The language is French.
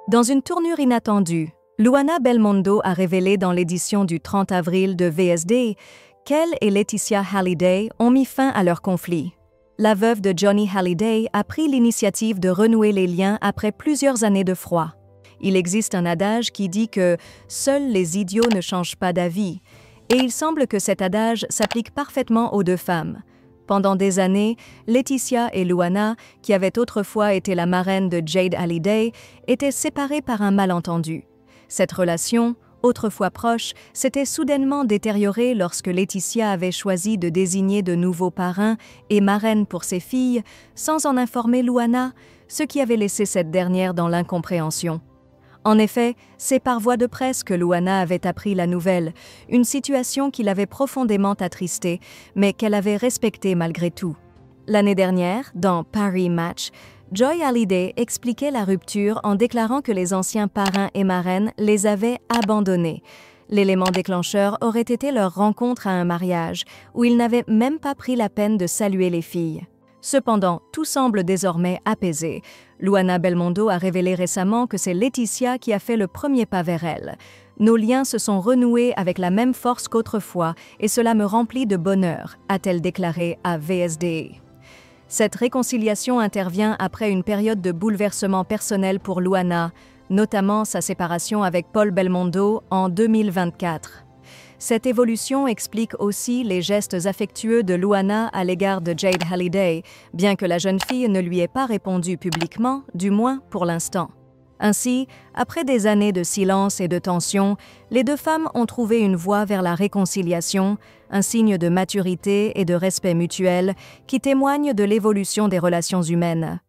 Dans une tournure inattendue, Luana Belmondo a révélé dans l'édition du 30 avril de VSD qu'elle et Laetitia Hallyday ont mis fin à leur conflit. La veuve de Johnny Hallyday a pris l'initiative de renouer les liens après plusieurs années de froid. Il existe un adage qui dit que « seuls les idiots ne changent pas d'avis », et il semble que cet adage s'applique parfaitement aux deux femmes. Pendant des années, Laetitia et Luana, qui avaient autrefois été la marraine de Jade Hallyday, étaient séparées par un malentendu. Cette relation, autrefois proche, s'était soudainement détériorée lorsque Laetitia avait choisi de désigner de nouveaux parrains et marraines pour ses filles, sans en informer Luana, ce qui avait laissé cette dernière dans l'incompréhension. En effet, c'est par voie de presse que Luana avait appris la nouvelle, une situation qui l'avait profondément attristée, mais qu'elle avait respectée malgré tout. L'année dernière, dans Paris Match, Joy Hallyday expliquait la rupture en déclarant que les anciens parrains et marraines les avaient abandonnés. L'élément déclencheur aurait été leur rencontre à un mariage, où ils n'avaient même pas pris la peine de saluer les filles. Cependant, tout semble désormais apaisé. Luana Belmondo a révélé récemment que c'est Laetitia qui a fait le premier pas vers elle. « Nos liens se sont renoués avec la même force qu'autrefois et cela me remplit de bonheur », a-t-elle déclaré à VSD. Cette réconciliation intervient après une période de bouleversement personnel pour Luana, notamment sa séparation avec Paul Belmondo en 2024. Cette évolution explique aussi les gestes affectueux de Luana à l'égard de Jade Hallyday, bien que la jeune fille ne lui ait pas répondu publiquement, du moins pour l'instant. Ainsi, après des années de silence et de tension, les deux femmes ont trouvé une voie vers la réconciliation, un signe de maturité et de respect mutuel qui témoigne de l'évolution des relations humaines.